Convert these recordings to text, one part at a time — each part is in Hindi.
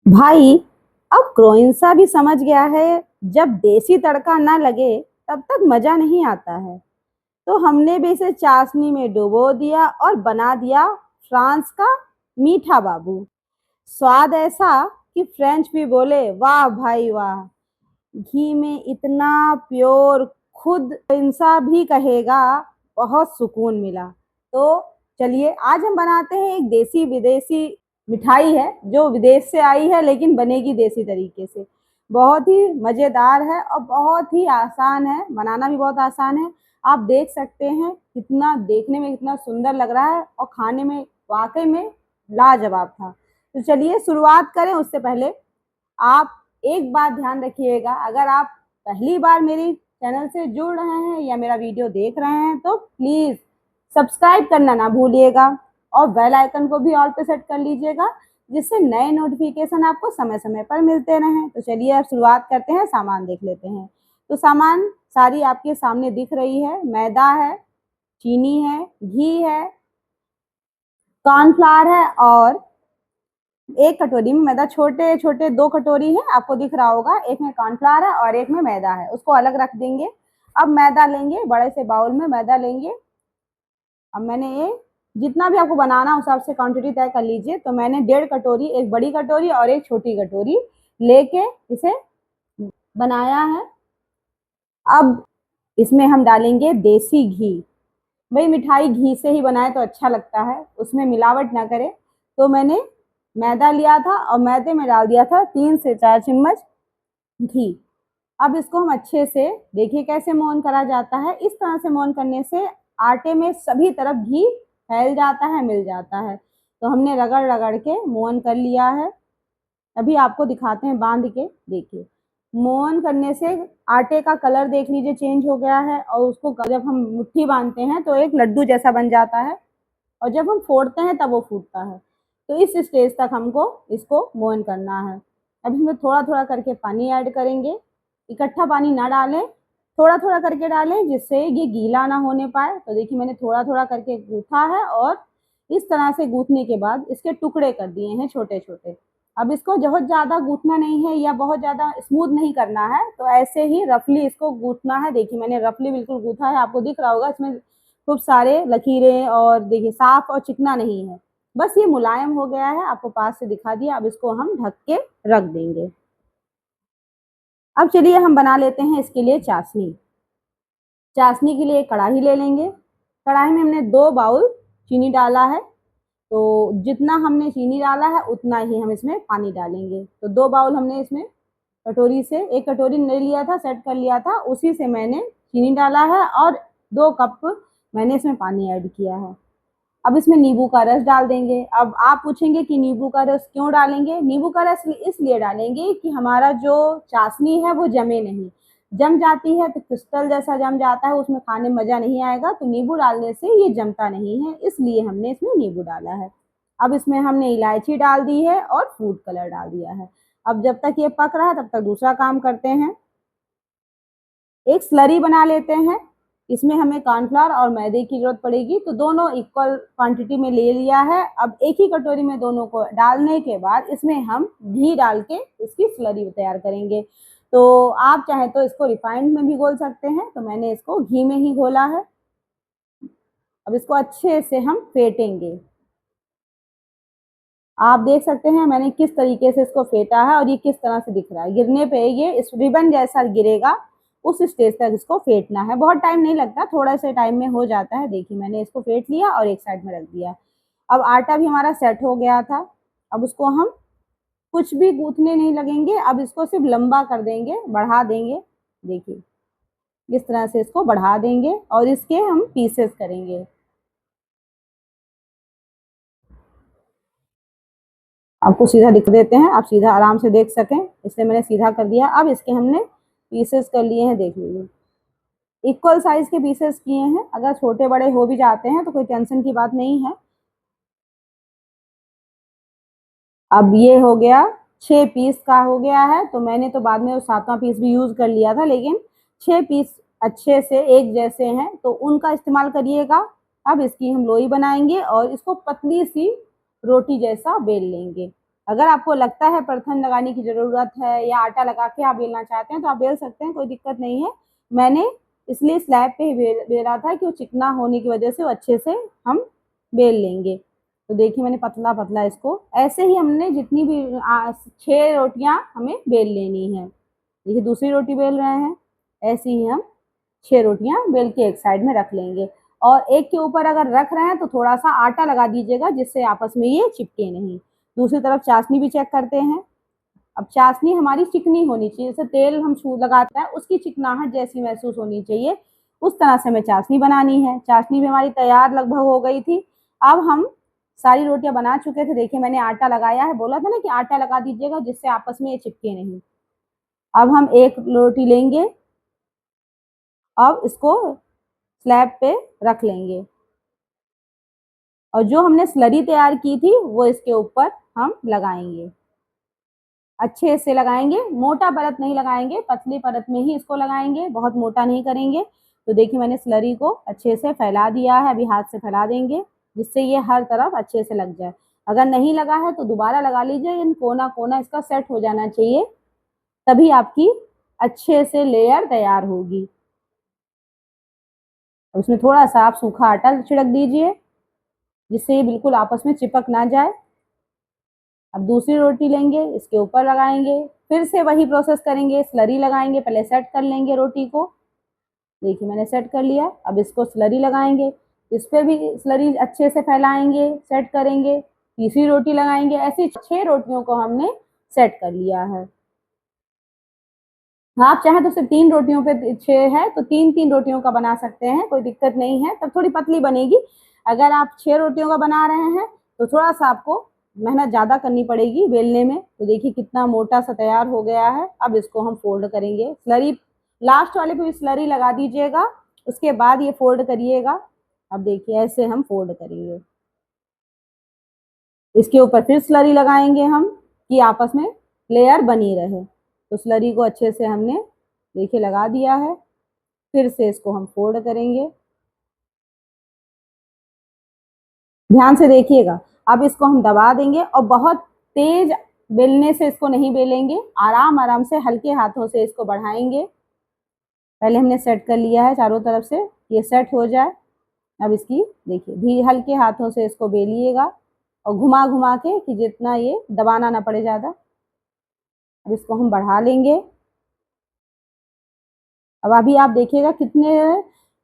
भाई, अब क्रोइंसा भी समझ गया है। जब देसी तड़का ना लगे तब तक मजा नहीं आता है। तो हमने भी इसे चाशनी में डुबो दिया और बना दिया फ्रांस का मीठा बाबू। स्वाद ऐसा कि फ्रेंच भी बोले वाह भाई वाह। घी में इतना प्योर, खुद इंसा भी कहेगा बहुत सुकून मिला। तो चलिए आज हम बनाते हैं एक देसी विदेशी मिठाई है जो विदेश से आई है लेकिन बनेगी देसी तरीके से। बहुत ही मज़ेदार है और बहुत ही आसान है, बनाना भी बहुत आसान है। आप देख सकते हैं कितना देखने में कितना सुंदर लग रहा है और खाने में वाकई में लाजवाब था। तो चलिए शुरुआत करें उससे पहले आप एक बात ध्यान रखिएगा, अगर आप पहली बार मेरी चैनल से जुड़ रहे हैं या मेरा वीडियो देख रहे हैं तो प्लीज़ सब्सक्राइब करना ना भूलिएगा और बेल आइकन को भी ऑल पे सेट कर लीजिएगा, जिससे नए नोटिफिकेशन आपको समय समय पर मिलते रहें। तो चलिए अब शुरुआत करते हैं, सामान देख लेते हैं। तो सामान सारी आपके सामने दिख रही है। मैदा है, चीनी है, घी है, कॉर्नफ्लावर है और एक कटोरी में मैदा, छोटे छोटे दो कटोरी है, आपको दिख रहा होगा। एक में कॉर्नफ्लावर है और एक में मैदा है, उसको अलग रख देंगे। अब मैदा लेंगे, बड़े से बाउल में मैदा लेंगे। अब मैंने ये जितना भी आपको बनाना उस हिसाब से क्वांटिटी तय कर लीजिए। तो मैंने 1.5 कटोरी, एक बड़ी कटोरी और एक छोटी कटोरी लेके इसे बनाया है। अब इसमें हम डालेंगे देसी घी। भाई मिठाई घी से ही बनाए तो अच्छा लगता है, उसमें मिलावट ना करें। तो मैंने मैदा लिया था और मैदे में डाल दिया था 3 से 4 चम्मच घी। अब इसको हम अच्छे से, देखिए कैसे मोहन करा जाता है। इस तरह से मोहन करने से आटे में सभी तरफ घी फैल जाता है, मिल जाता है। तो हमने रगड़ रगड़ के मोहन कर लिया है। अभी आपको दिखाते हैं बांध के, देखिए मोहन करने से आटे का कलर देख लीजिए चेंज हो गया है और उसको जब हम मुट्ठी बांधते हैं तो एक लड्डू जैसा बन जाता है और जब हम फोड़ते हैं तब वो फूटता है। तो इस स्टेज तक हमको इसको मोहन करना है। अब इसमें थोड़ा थोड़ा करके पानी ऐड करेंगे। इकट्ठा पानी ना डालें, थोड़ा थोड़ा करके डालें जिससे ये गीला ना होने पाए। तो देखिए मैंने थोड़ा थोड़ा करके गूथा है और इस तरह से गूथने के बाद इसके टुकड़े कर दिए हैं छोटे छोटे। अब इसको बहुत ज़्यादा गूथना नहीं है या बहुत ज़्यादा स्मूथ नहीं करना है, तो ऐसे ही रफली इसको गूथना है। देखिए मैंने रफली बिल्कुल गूथा है, आपको दिख रहा होगा इसमें खूब सारे लकीरें और देखिए साफ और चिकना नहीं है, बस ये मुलायम हो गया है, आपको पास से दिखा दिया। अब इसको हम ढक के रख देंगे। अब चलिए हम बना लेते हैं इसके लिए चाशनी। चाशनी के लिए एक कढ़ाई ले लेंगे। कढ़ाई में हमने 2 बाउल चीनी डाला है। तो जितना हमने चीनी डाला है उतना ही हम इसमें पानी डालेंगे। तो 2 बाउल हमने इसमें कटोरी से, एक कटोरी ले लिया था, सेट कर लिया था, उसी से मैंने चीनी डाला है और 2 कप मैंने इसमें पानी ऐड किया है। अब इसमें नींबू का रस डाल देंगे। अब आप पूछेंगे कि नींबू का रस क्यों डालेंगे? नींबू का रस इसलिए डालेंगे कि हमारा जो चाशनी है वो जमे नहीं। जम जाती है तो क्रिस्टल जैसा जम जाता है, उसमें खाने में मजा नहीं आएगा। तो नींबू डालने से ये जमता नहीं है, इसलिए हमने इसमें नींबू डाला है। अब इसमें हमने इलायची डाल दी है और फूड कलर डाल दिया है। अब जब तक ये पक रहा है तब तक दूसरा काम करते हैं। एक स्लरी बना लेते हैं। इसमें हमें कॉर्नफ्लावर और मैदे की जरूरत पड़ेगी, तो दोनों इक्वल क्वांटिटी में ले लिया है। अब एक ही कटोरी में दोनों को डालने के बाद इसमें हम घी डाल के इसकी स्लरी तैयार करेंगे। तो आप चाहे तो इसको रिफाइंड में भी घोल सकते हैं, तो मैंने इसको घी में ही घोला है। अब इसको अच्छे से हम फेंटेंगे। आप देख सकते हैं मैंने किस तरीके से इसको फेंटा है और ये किस तरह से दिख रहा है। गिरने पे ये इस रिबन जैसा गिरेगा, उस स्टेज तक इसको फेंटना है। बहुत टाइम नहीं लगता, थोड़ा से टाइम में हो जाता है। देखिए मैंने इसको फेंट लिया और एक साइड में रख दिया। अब आटा भी हमारा सेट हो गया था। अब उसको हम कुछ भी गूंथने नहीं लगेंगे, अब इसको सिर्फ लंबा कर देंगे, बढ़ा देंगे। देखिए इस तरह से इसको बढ़ा देंगे और इसके हम पीसेस करेंगे। आपको सीधा दिख देते हैं, आप सीधा आराम से देख सकें, इसलिए मैंने सीधा कर दिया। अब इसके हमने पीसेस कर लिए हैं, देख लीजिए इक्वल साइज के पीसेस किए हैं। अगर छोटे बड़े हो भी जाते हैं तो कोई टेंशन की बात नहीं है। अब ये हो गया, 6 पीस का हो गया है। तो मैंने तो बाद में वो 7वां पीस भी यूज कर लिया था, लेकिन 6 पीस अच्छे से एक जैसे हैं तो उनका इस्तेमाल करिएगा। अब इसकी हम लोई बनाएंगे और इसको पतली सी रोटी जैसा बेल लेंगे। अगर आपको लगता है परथन लगाने की ज़रूरत है या आटा लगा के आप बेलना चाहते हैं तो आप बेल सकते हैं, कोई दिक्कत नहीं है। मैंने इसलिए स्लैब पे ही बेला था कि वो चिकना होने की वजह से वो अच्छे से हम बेल लेंगे। तो देखिए मैंने पतला पतला इसको ऐसे ही हमने जितनी भी 6 रोटियां हमें बेल लेनी है। देखिए दूसरी रोटी बेल रहे हैं, ऐसे ही हम 6 रोटियां बेल के एक साइड में रख लेंगे। और एक के ऊपर अगर रख रहे हैं तो थोड़ा सा आटा लगा दीजिएगा जिससे आपस में ये चिपके नहीं। दूसरी तरफ चाशनी भी चेक करते हैं। अब चाशनी हमारी चिकनी होनी चाहिए, जैसे तेल हम छू लगाते हैं उसकी चिकनाहट जैसी महसूस होनी चाहिए, उस तरह से हमें चाशनी बनानी है। चाशनी भी हमारी तैयार लगभग हो गई थी। अब हम सारी रोटियां बना चुके थे। देखिए मैंने आटा लगाया है, बोला था ना कि आटा लगा दीजिएगा जिससे आपस में ये चिपके नहीं। अब हम एक रोटी लेंगे, अब इसको स्लैब पे रख लेंगे और जो हमने स्लरी तैयार की थी वो इसके ऊपर हम लगाएंगे। अच्छे से लगाएंगे, मोटा परत नहीं लगाएंगे, पतली परत में ही इसको लगाएंगे, बहुत मोटा नहीं करेंगे। तो देखिए मैंने स्लरी को अच्छे से फैला दिया है, अभी हाथ से फैला देंगे जिससे ये हर तरफ अच्छे से लग जाए। अगर नहीं लगा है तो दोबारा लगा लीजिए, इन कोना कोना इसका सेट हो जाना चाहिए, तभी आपकी अच्छे से लेयर तैयार होगी। उसमें थोड़ा सा आप सूखा आटा छिड़क दीजिए जिससे ये बिल्कुल आपस में चिपक ना जाए। अब दूसरी रोटी लेंगे, इसके ऊपर लगाएंगे, फिर से वही प्रोसेस करेंगे, स्लरी लगाएंगे, पहले सेट कर लेंगे रोटी को। देखिए मैंने सेट कर लिया। अब इसको स्लरी लगाएंगे, इस पर भी स्लरी अच्छे से फैलाएंगे, सेट करेंगे, तीसरी रोटी लगाएंगे। ऐसी 6 रोटियों को हमने सेट कर लिया है। आप चाहें तो सिर्फ 3 रोटियों पे 6 है तो 3-3 रोटियों का बना सकते हैं, कोई दिक्कत नहीं है, तब थोड़ी पतली बनेगी। अगर आप 6 रोटियों का बना रहे हैं तो थोड़ा सा आपको मेहनत ज़्यादा करनी पड़ेगी बेलने में। तो देखिए कितना मोटा सा तैयार हो गया है। अब इसको हम फोल्ड करेंगे, स्लरी लास्ट वाले पे भी स्लरी लगा दीजिएगा, उसके बाद ये फोल्ड करिएगा। अब देखिए ऐसे हम फोल्ड करेंगे, इसके ऊपर फिर स्लरी लगाएंगे हम कि आपस में लेयर बनी रहे। तो स्लरी को अच्छे से हमने देखिए लगा दिया है, फिर से इसको हम फोल्ड करेंगे, ध्यान से देखिएगा। अब इसको हम दबा देंगे और बहुत तेज बेलने से इसको नहीं बेलेंगे, आराम आराम से हल्के हाथों से इसको बढ़ाएंगे। पहले हमने सेट कर लिया है चारों तरफ से, ये सेट हो जाए। अब इसकी देखिए भी हल्के हाथों से इसको बेलिएगा और घुमा घुमा के कि जितना ये दबाना ना पड़े ज़्यादा। अब इसको हम बढ़ा लेंगे। अब अभी आप देखिएगा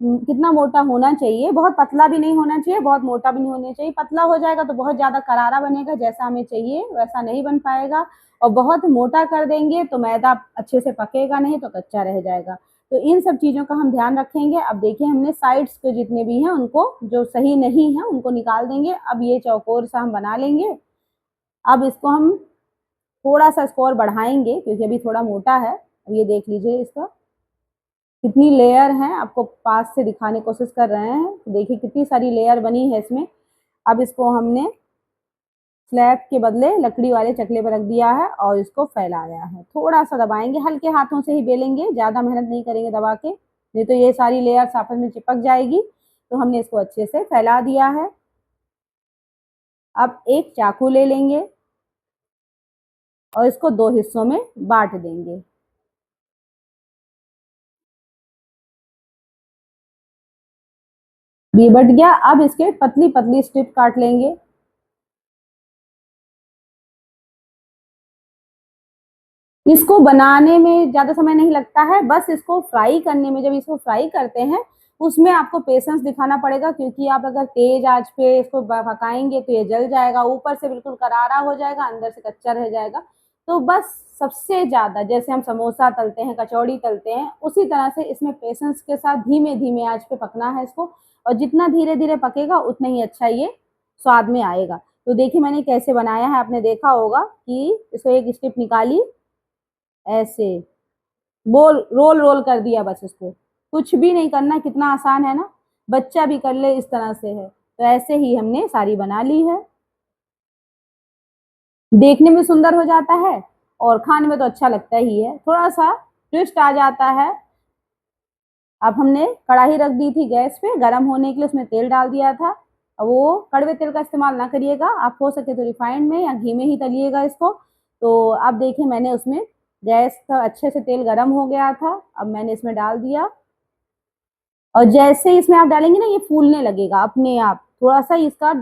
कितना मोटा होना चाहिए, बहुत पतला भी नहीं होना चाहिए, बहुत मोटा भी नहीं होना चाहिए। पतला हो जाएगा तो बहुत ज़्यादा करारा बनेगा, जैसा हमें चाहिए वैसा नहीं बन पाएगा। और बहुत मोटा कर देंगे तो मैदा अच्छे से पकेगा नहीं, तो कच्चा रह जाएगा। तो इन सब चीज़ों का हम ध्यान रखेंगे। अब देखिए हमने साइड्स के जितने भी हैं उनको, जो सही नहीं है उनको निकाल देंगे। अब ये चौकोर सा हम बना लेंगे। अब इसको हम थोड़ा सा इसको और बढ़ाएंगे क्योंकि अभी थोड़ा मोटा है। अब ये देख लीजिए इसका कितनी लेयर है, आपको पास से दिखाने की कोशिश कर रहे हैं। तो देखिए कितनी सारी लेयर बनी है इसमें। अब इसको हमने स्लैब के बदले लकड़ी वाले चकले पर रख दिया है और इसको फैलाया है। थोड़ा सा दबाएंगे, हल्के हाथों से ही बेलेंगे, ज़्यादा मेहनत नहीं करेंगे दबा के, नहीं तो ये सारी लेयर्स आपस में चिपक जाएगी। तो हमने इसको अच्छे से फैला दिया है। अब एक चाकू ले लेंगे और इसको 2 हिस्सों में बांट देंगे। ये बट गया। अब इसके पतली पतली स्ट्रिप काट लेंगे। इसको बनाने में ज़्यादा समय नहीं लगता है, बस इसको फ्राई करने में, जब इसको फ्राई करते हैं उसमें आपको पेशेंस दिखाना पड़ेगा, क्योंकि आप अगर तेज आंच पे इसको पकाएंगे तो ये जल जाएगा, ऊपर से बिल्कुल करारा हो जाएगा, अंदर से कच्चा रह जाएगा। तो बस सबसे ज़्यादा जैसे हम समोसा तलते हैं, कचौड़ी तलते हैं, उसी तरह से इसमें पेशेंस के साथ धीमे धीमे आंच पे पकना है इसको। और जितना धीरे धीरे पकेगा उतना ही अच्छा ये स्वाद में आएगा। तो देखिए मैंने कैसे बनाया है, आपने देखा होगा कि इसको एक स्टिप निकाली, ऐसे बोल रोल रोल कर दिया, बस इसको कुछ भी नहीं करना। कितना आसान है ना, बच्चा भी कर ले, इस तरह से है। तो ऐसे ही हमने सारी बना ली है। देखने में सुंदर हो जाता है और खाने में तो अच्छा लगता ही है, थोड़ा सा ट्विस्ट आ जाता है। अब हमने कढ़ाई रख दी थी गैस पे गर्म होने के लिए, उसमें तेल डाल दिया था। वो कड़वे तेल का इस्तेमाल ना करिएगा, आप हो सके तो रिफाइंड में या घी में ही तलिएगा इसको। तो अब देखिए मैंने उसमें गैस का अच्छे से तेल गरम हो गया था, अब मैंने इसमें डाल दिया और जैसे ही इसमें आप डालेंगे ना ये फूलने लगेगा अपने आप, थोड़ा सा इसका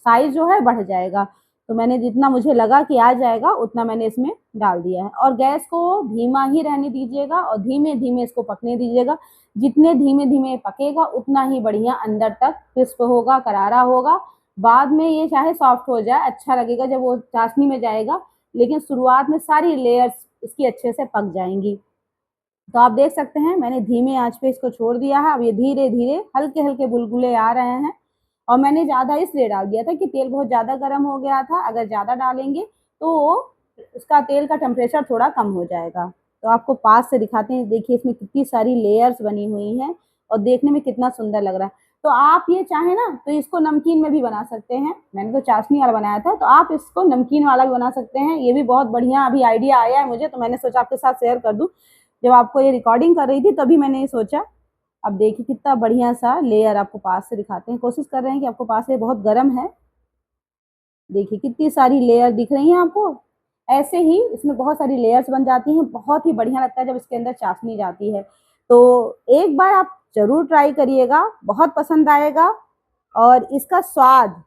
साइज जो है बढ़ जाएगा। तो मैंने जितना मुझे लगा कि आ जाएगा उतना मैंने इसमें डाल दिया है और गैस को धीमा ही रहने दीजिएगा और धीमे धीमे इसको पकने दीजिएगा। जितने धीमे धीमे पकेगा उतना ही बढ़िया अंदर तक क्रिस्प होगा, करारा होगा। बाद में ये चाहे सॉफ्ट हो जाए, अच्छा लगेगा जब वो चाशनी में जाएगा, लेकिन शुरुआत में सारी लेयर्स इसकी अच्छे से पक जाएंगी। तो आप देख सकते हैं मैंने धीमे आंच पे इसको छोड़ दिया है। अब ये धीरे धीरे हल्के हल्के बुलबुले आ रहे हैं और मैंने ज़्यादा इसलिए डाल दिया था कि तेल बहुत ज़्यादा गर्म हो गया था। अगर ज़्यादा डालेंगे तो उसका तेल का टेम्परेचर थोड़ा कम हो जाएगा। तो आपको पास से दिखाते हैं, देखिए इसमें कितनी सारी लेयर्स बनी हुई हैं और देखने में कितना सुंदर लग रहा है। तो आप ये चाहें ना तो इसको नमकीन में भी बना सकते हैं। मैंने तो चाशनी वाला बनाया था, तो आप इसको नमकीन वाला भी बना सकते हैं। ये भी बहुत बढ़िया अभी आइडिया आया है मुझे, तो मैंने सोचा आपके साथ शेयर कर दूं। जब आपको ये रिकॉर्डिंग कर रही थी तभी मैंने ये सोचा। अब देखिए कितना बढ़िया सा लेयर, आपको पास से दिखाते हैं, कोशिश कर रहे हैं कि आपको पास से, बहुत गर्म है। देखिए कितनी सारी लेयर दिख रही हैं आपको। ऐसे ही इसमें बहुत सारी लेयर्स बन जाती हैं, बहुत ही बढ़िया लगता है जब इसके अंदर चाशनी जाती है। तो एक बार आप जरूर ट्राई करिएगा, बहुत पसंद आएगा। और इसका स्वाद,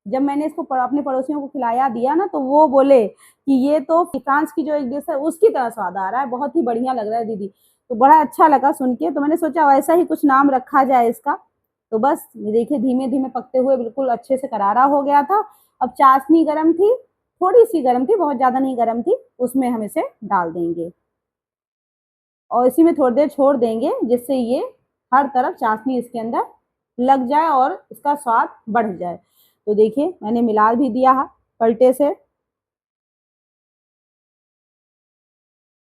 जब मैंने इसको अपने पड़ोसियों को खिलाया दिया ना, तो वो बोले कि ये तो फ्रांस की जो एक डिश है उसकी तरह स्वाद आ रहा है, बहुत ही बढ़िया लग रहा है दीदी। तो बड़ा अच्छा लगा सुन के, तो मैंने सोचा वैसा ही कुछ नाम रखा जाए इसका। तो बस ये देखिए धीमे धीमे पकते हुए बिल्कुल अच्छे से करारा हो गया था। अब चाशनी गर्म थी, थोड़ी सी गर्म थी, बहुत ज्यादा नहीं गर्म थी, उसमें हम इसे डाल देंगे और इसी में थोड़ी देर छोड़ देंगे जिससे ये हर तरफ चाशनी इसके अंदर लग जाए और इसका स्वाद बढ़ जाए। तो देखिए मैंने मिला भी दिया है पलटे से।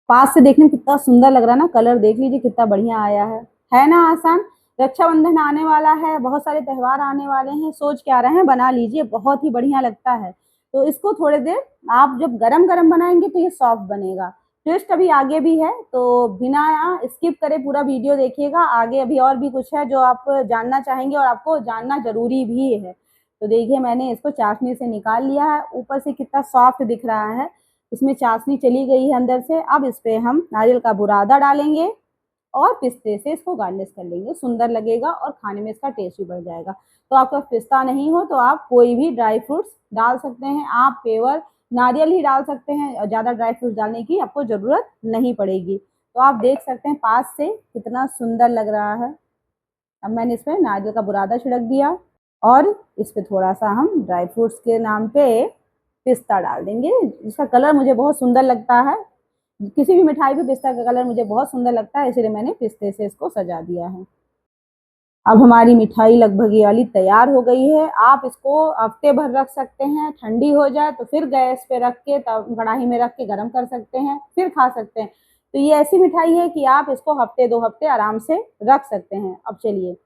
पास से देखने में कितना सुंदर लग रहा है ना, कलर देख लीजिए कितना बढ़िया आया है ना आसान। रक्षाबंधन आने वाला है, बहुत सारे त्यौहार आने वाले हैं, सोच क्या रहे हैं, बना लीजिए, बहुत ही बढ़िया लगता है। तो इसको थोड़ी देर आप जब गरम गरम बनाएंगे तो ये सॉफ्ट बनेगा। ट्विस्ट अभी आगे भी है, तो बिना स्किप करे पूरा वीडियो देखिएगा, आगे अभी और भी कुछ है जो आप जानना चाहेंगे और आपको जानना जरूरी भी है। तो देखिए मैंने इसको चाशनी से निकाल लिया है, ऊपर से कितना सॉफ्ट दिख रहा है, इसमें चाशनी चली गई है अंदर से। अब इस पे हम नारियल का बुरादा डालेंगे और पिस्ते से इसको गार्निश कर लेंगे, सुंदर लगेगा और खाने में इसका टेस्ट भी बढ़ जाएगा। तो आपका पिस्ता नहीं हो तो आप कोई भी ड्राई फ्रूट्स डाल सकते हैं, आप पेवर नारियल ही डाल सकते हैं और ज़्यादा ड्राई फ्रूट्स डालने की आपको ज़रूरत नहीं पड़ेगी। तो आप देख सकते हैं पास से कितना सुंदर लग रहा है। अब मैंने इसमें नारियल का बुरादा छिड़क दिया और इस पे थोड़ा सा हम ड्राई फ्रूट्स के नाम पे पिस्ता डाल देंगे, जिसका कलर मुझे बहुत सुंदर लगता है। किसी भी मिठाई पे पिस्ता का कलर मुझे बहुत सुंदर लगता है, इसलिए मैंने पिस्ते से इसको सजा दिया है। अब हमारी मिठाई लगभग ये वाली तैयार हो गई है। आप इसको हफ्ते भर रख सकते हैं, ठंडी हो जाए तो फिर गैस पे रख के तब कढ़ाई में रख के गर्म कर सकते हैं, फिर खा सकते हैं। तो ये ऐसी मिठाई है कि आप इसको हफ्ते 2 हफ्ते आराम से रख सकते हैं। अब चलिए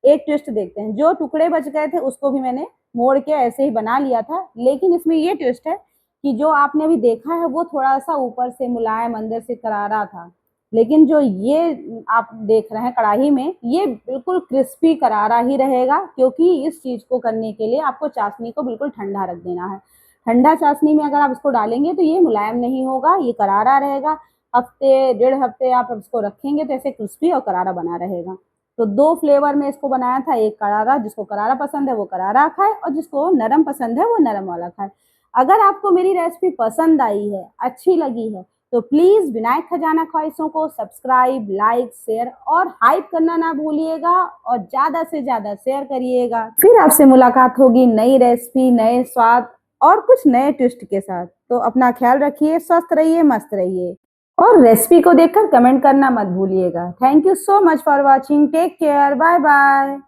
एक ट्विस्ट देखते हैं। जो टुकड़े बच गए थे उसको भी मैंने मोड़ के ऐसे ही बना लिया था, लेकिन इसमें ये ट्विस्ट है कि जो आपने अभी देखा है वो थोड़ा सा ऊपर से मुलायम अंदर से करारा था, लेकिन जो ये आप देख रहे हैं कढ़ाई में ये बिल्कुल क्रिस्पी करारा ही रहेगा, क्योंकि इस चीज को करने के लिए आपको चाशनी को बिल्कुल ठंडा रख देना है। ठंडा चाशनी में अगर आप इसको डालेंगे तो ये मुलायम नहीं होगा, ये करारा रहेगा। हफ्ते 1.5 हफ्ते आप इसको रखेंगे तो ऐसे क्रिस्पी और करारा बना रहेगा। तो 2 फ्लेवर में इसको बनाया था, एक करारा, जिसको करारा पसंद है वो करारा खाए और जिसको नरम पसंद है वो नरम वाला खाए। अगर आपको मेरी रेसिपी पसंद आई है, अच्छी लगी है, तो प्लीज विनायक खजाना ख्वाहिशों को सब्सक्राइब, लाइक, शेयर और हाइप करना ना भूलिएगा और ज्यादा से ज्यादा शेयर करिएगा। फिर आपसे मुलाकात होगी नई रेसिपी, नए स्वाद और कुछ नए ट्विस्ट के साथ। तो अपना ख्याल रखिए, स्वस्थ रहिए, मस्त रहिए और रेसिपी को देखकर कमेंट करना मत भूलिएगा। Thank you so much for watching, take care, bye bye.